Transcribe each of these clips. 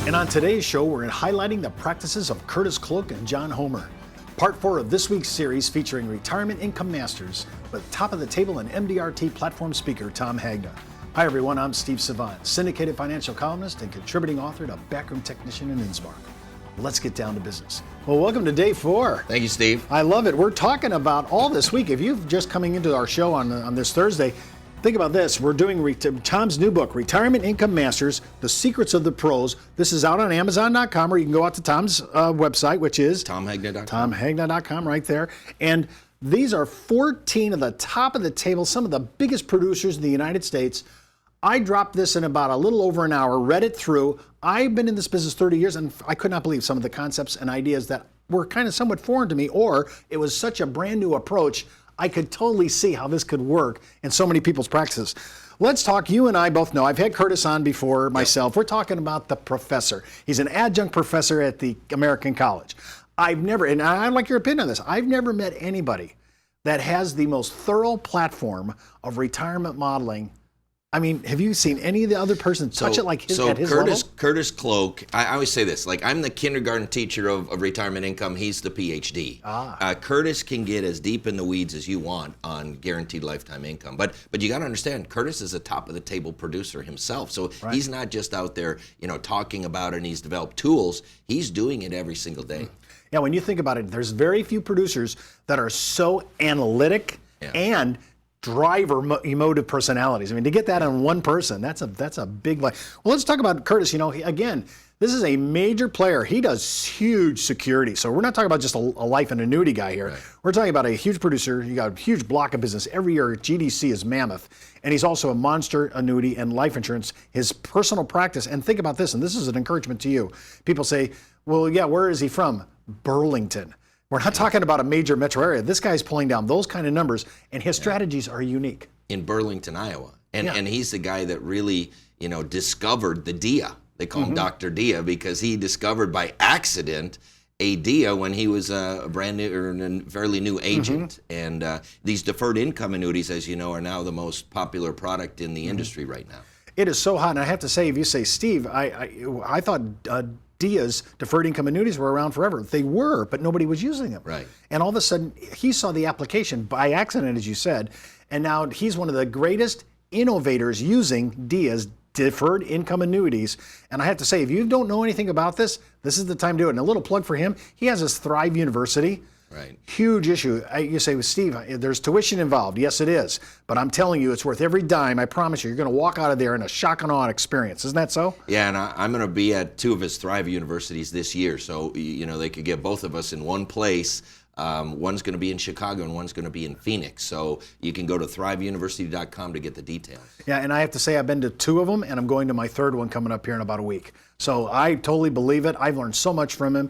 And on today's show, we're highlighting the practices of Curtis Cloak and John Homer. Part 4 of this week's series featuring retirement income masters with top of the table and MDRT platform speaker Tom Hagna. Hi everyone, I'm Steve Savant, syndicated financial columnist and contributing author to Backroom Technician in Innsbruck. Let's get down to business. Well, welcome to day 4. Thank you, Steve. I love it. We're talking about all this week. If you've just coming into our show on this Thursday, think about this. We're doing Tom's new book, Retirement Income Masters, The Secrets of the Pros. This is out on Amazon.com, or you can go out to Tom's website, which is TomHagna.com. TomHagna.com right there. And these are 14 of the top of the table, some of the biggest producers in the United States. I dropped this in about a little over an hour, read it through. I've been in this business 30 years, and I could not believe some of the concepts and ideas that were kind of somewhat foreign to me, or it was such a brand new approach. I could totally see how this could work in so many people's practices. Let's talk. You and I both know. I've had Curtis on before myself. Yep. We're talking about the professor. He's an adjunct professor at the American College. I've never, and I'd like your opinion on this, I've never met anybody that has the most thorough platform of retirement modeling. I mean, have you seen any of the other persons touch it like at his level? Curtis Cloak, I always say this, like I'm the kindergarten teacher of retirement income, he's the PhD. Curtis can get as deep in the weeds as you want on guaranteed lifetime income. But you got to understand, Curtis is a top of the table producer himself. So He's not just out there, talking about it, and he's developed tools. He's doing it every single day. Yeah, when you think about it, there's very few producers that are so analytic and driver emotive personalities. I mean, to get that on one person, that's a big life. Well, let's talk about Curtis. Again, this is a major player. He does huge security. So we're not talking about just a life and annuity guy here. Right. We're talking about a huge producer. You got a huge block of business. Every year, GDC is mammoth. And he's also a monster annuity and life insurance, his personal practice. And think about this, and this is an encouragement to you. People say, well, yeah, where is he from? Burlington. We're not talking about a major metro area. This guy's pulling down those kind of numbers, and his strategies are unique. In Burlington, Iowa. And he's the guy that really, discovered the DIA. They call him Dr. DIA because he discovered by accident a DIA when he was a brand new or fairly new agent. And these deferred income annuities, as you know, are now the most popular product in the industry right now. It is so hot. And I have to say, if you say, Steve, I thought DIAs, deferred income annuities, were around forever. They were, but nobody was using them. Right. And all of a sudden, he saw the application by accident, as you said, and now he's one of the greatest innovators using DIAs, deferred income annuities. And I have to say, if you don't know anything about this, this is the time to do it. And a little plug for him, he has his Thrive University. Right. Huge issue. You say, well, Steve, there's tuition involved. Yes, it is. But I'm telling you, it's worth every dime. I promise you, you're going to walk out of there in a shock and awe experience. Isn't that so? Yeah, and I'm going to be at 2 of his Thrive Universities this year. So, they could get both of us in one place. One's going to be in Chicago and one's going to be in Phoenix. So you can go to thriveuniversity.com to get the details. Yeah, and I have to say I've been to 2 of them, and I'm going to my 3rd one coming up here in about a week. So I totally believe it. I've learned so much from him.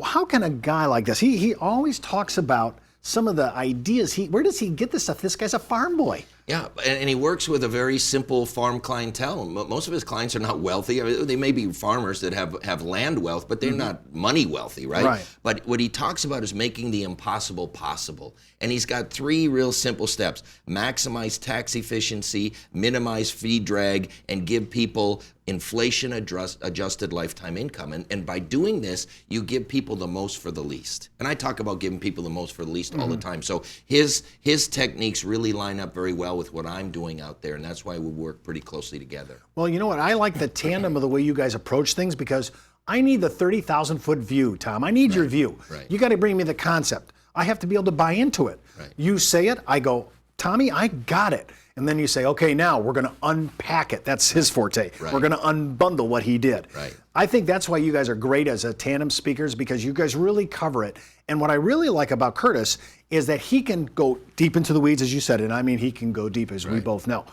How can a guy like this, he always talks about some of the ideas, where does he get this stuff? This guy's a farm boy. Yeah, and he works with a very simple farm clientele. Most of his clients are not wealthy. I mean, they may be farmers that have land wealth, but they're not money wealthy, right? But what he talks about is making the impossible possible. And he's got 3 real simple steps. Maximize tax efficiency, minimize fee drag, and give people inflation-adjusted lifetime income. And by doing this, you give people the most for the least. And I talk about giving people the most for the least all the time. So his techniques really line up very well with what I'm doing out there, and that's why we work pretty closely together. Well, you know what? I like the tandem of the way you guys approach things, because I need the 30,000-foot view, Tom. I need your view. Right. You got to bring me the concept. I have to be able to buy into it. Right. You say it, I go, Tommy, I got it. And then you say, okay, now we're going to unpack it. That's his forte. Right. We're going to unbundle what he did. Right. I think that's why you guys are great as a tandem speakers, because you guys really cover it. And what I really like about Curtis is that he can go deep into the weeds, as you said, and I mean he can go deep, as we both know.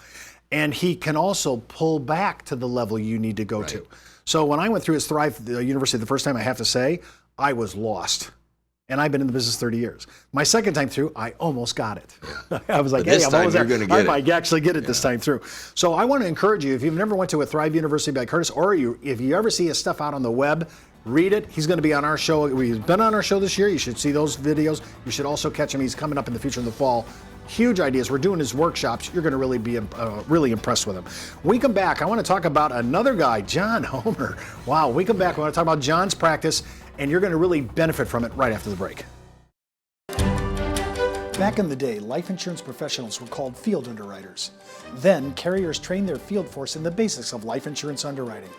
And he can also pull back to the level you need to go to. So when I went through his Thrive University the first time, I have to say, I was lost. And I've been in the business 30 years. My second time through, I almost got it. Yeah. I was like, hey, I'm almost there. I might get actually get it this time through. So I want to encourage you, if you've never went to a Thrive University by Curtis, or if you ever see his stuff out on the web, read it. He's going to be on our show. He's been on our show this year. You should see those videos. You should also catch him. He's coming up in the future in the fall. huge ideas. We're doing his workshops. You're going to really be really impressed with him. When we come back, I want to talk about another guy, John Homer. Wow, when we come back, we want to talk about John's practice, and you're going to really benefit from it right after the break. Back in the day, life insurance professionals were called field underwriters. Then, carriers trained their field force in the basics of life insurance underwriting.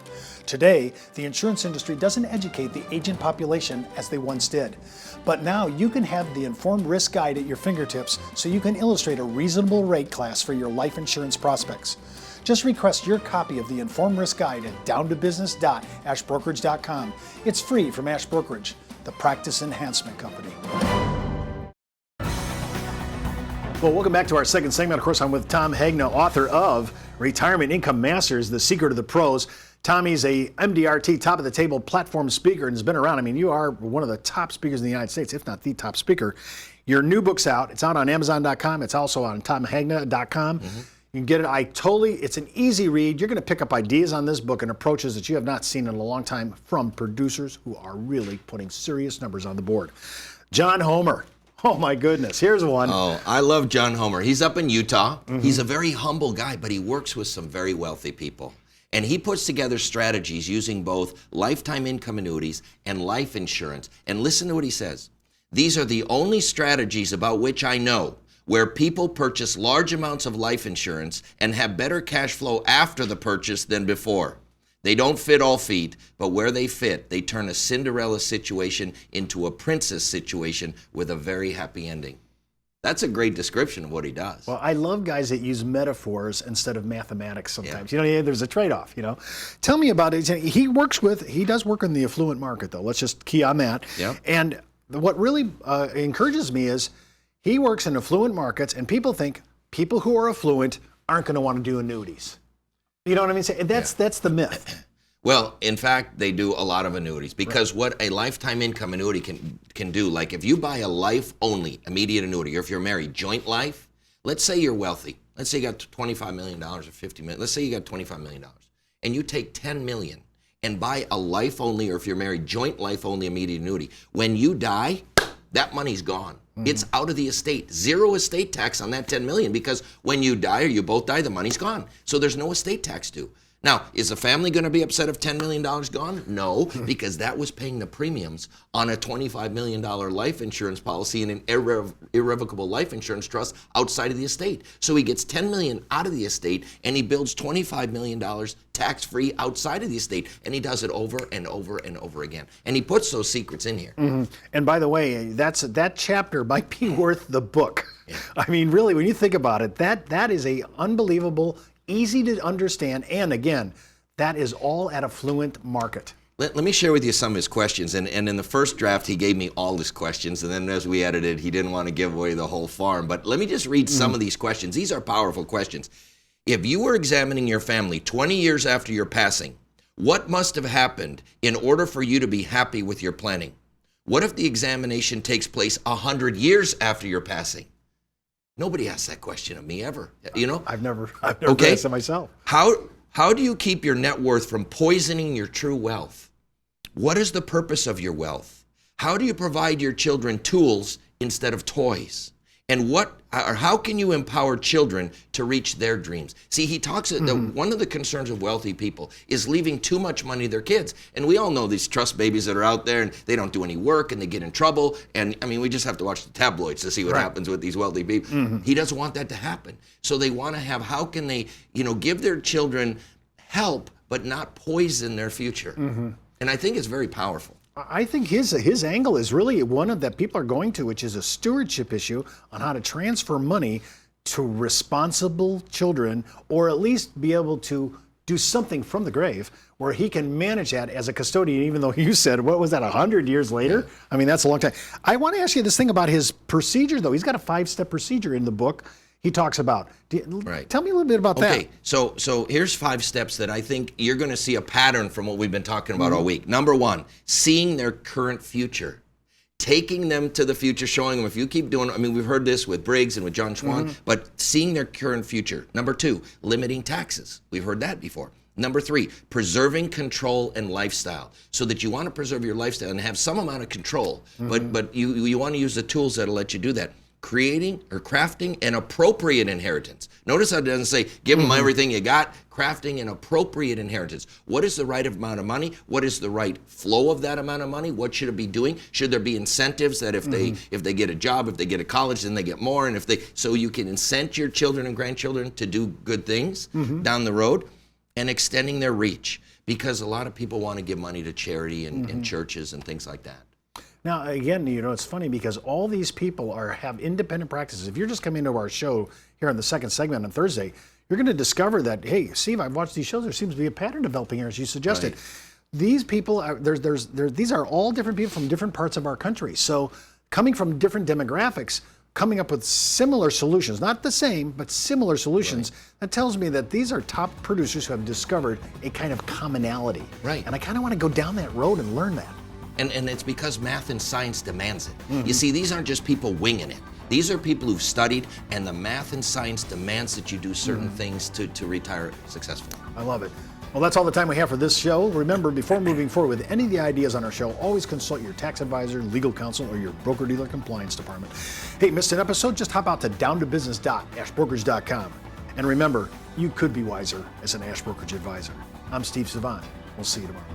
Today, the insurance industry doesn't educate the agent population as they once did. But now you can have the Informed Risk Guide at your fingertips so you can illustrate a reasonable rate class for your life insurance prospects. Just request your copy of the Informed Risk Guide at downtobusiness.ashbrokerage.com. It's free from Ash Brokerage, the practice enhancement company. Well, welcome back to our second segment. Of course, I'm with Tom Hagna, author of Retirement Income Masters, The Secret of the Pros. Tommy's a MDRT, top of the table platform speaker, and has been around. I mean, you are one of the top speakers in the United States, if not the top speaker. Your new book's out. It's out on Amazon.com. It's also on TomHagna.com. You can get it. It's an easy read. You're going to pick up ideas on this book and approaches that you have not seen in a long time from producers who are really putting serious numbers on the board. John Homer. Oh my goodness, here's one. Oh, I love John Homer. He's up in Utah. He's a very humble guy, but he works with some very wealthy people. And he puts together strategies using both lifetime income annuities and life insurance. And listen to what he says. These are the only strategies about which I know where people purchase large amounts of life insurance and have better cash flow after the purchase than before. They don't fit all feet, but where they fit, they turn a Cinderella situation into a princess situation with a very happy ending. That's a great description of what he does. Well, I love guys that use metaphors instead of mathematics sometimes. Yeah. You know, there's a trade-off, you know. Tell me about it. He does work in the affluent market, though. Let's just key on that. Yeah. And what really encourages me is he works in affluent markets, and people think people who are affluent aren't going to want to do annuities. You know what I mean? That's the myth. Well, in fact, they do a lot of annuities because what a lifetime income annuity can do, like if you buy a life-only immediate annuity, or if you're married, joint life, let's say you're wealthy. Let's say you got $25 million or $50 million. Let's say you got $25 million. And you take $10 million and buy a life-only, or if you're married, joint life-only immediate annuity. When you die, that money's gone. It's out of the estate. Zero estate tax on that $10 million because when you die or you both die, the money's gone. So there's no estate tax due. Now, is the family going to be upset if $10 million gone? No, because that was paying the premiums on a $25 million life insurance policy in an irrevocable life insurance trust outside of the estate. So he gets $10 million out of the estate and he builds $25 million tax-free outside of the estate. And he does it over and over and over again. And he puts those secrets in here. And by the way, that chapter might be worth the book. Yeah. I mean, really, when you think about it, that is a unbelievable, easy to understand, and again, that is all at a fluent market. Let me share with you some of his questions. And in the first draft, he gave me all his questions, and then as we edited, he didn't want to give away the whole farm. But let me just read some of these questions. These are powerful questions. If you were examining your family 20 years after your passing, what must have happened in order for you to be happy with your planning? What if the examination takes place 100 years after your passing? Nobody asked that question of me ever, you know? I've never asked it myself. How do you keep your net worth from poisoning your true wealth? What is the purpose of your wealth? How do you provide your children tools instead of toys? And how can you empower children to reach their dreams? See, he talks that one of the concerns of wealthy people is leaving too much money to their kids. And we all know these trust babies that are out there and they don't do any work and they get in trouble. And I mean, we just have to watch the tabloids to see what happens with these wealthy people. He doesn't want that to happen. So they want to have, how can they, give their children help, but not poison their future? And I think it's very powerful. I think his angle is really one of that people are going to, which is a stewardship issue on how to transfer money to responsible children, or at least be able to do something from the grave where he can manage that as a custodian, even though you said, what was that, 100 years later? Yeah. I mean, that's a long time. I want to ask you this thing about his procedure, though. He's got a 5-step procedure in the book he talks about. Tell me a little bit about that. Okay, so here's 5 steps that I think you're going to see a pattern from what we've been talking about all week. Number 1, seeing their current future. Taking them to the future, showing them if you keep doing, I mean, we've heard this with Briggs and with John Schwan, but seeing their current future. Number 2, limiting taxes. We've heard that before. Number 3, preserving control and lifestyle. So that you want to preserve your lifestyle and have some amount of control, but you want to use the tools that'll let you do that. creating or crafting an appropriate inheritance. Notice how it doesn't say give them everything you got. Crafting an appropriate inheritance. What is the right amount of money? What is the right flow of that amount of money? What should it be doing? Should there be incentives that if they get a job, if they get a college, then they get more, and so you can incent your children and grandchildren to do good things down the road, and extending their reach, because a lot of people want to give money to charity and churches and things like that. Now, again, it's funny because all these people have independent practices. If you're just coming into our show here on the second segment on Thursday, you're going to discover that, hey, Steve, I've watched these shows. There seems to be a pattern developing here, as you suggested. Right. These people, these are all different people from different parts of our country. So coming from different demographics, coming up with similar solutions, not the same, but similar solutions, that tells me that these are top producers who have discovered a kind of commonality. Right. And I kind of want to go down that road and learn that. And it's because math and science demands it. You see, these aren't just people winging it. These are people who've studied, and the math and science demands that you do certain things to retire successfully. I love it. Well, that's all the time we have for this show. Remember, before moving forward with any of the ideas on our show, always consult your tax advisor, legal counsel, or your broker-dealer compliance department. Hey, missed an episode? Just hop out to downtobusiness.ashbrokerage.com. And remember, you could be wiser as an Ash Brokerage advisor. I'm Steve Savant. We'll see you tomorrow.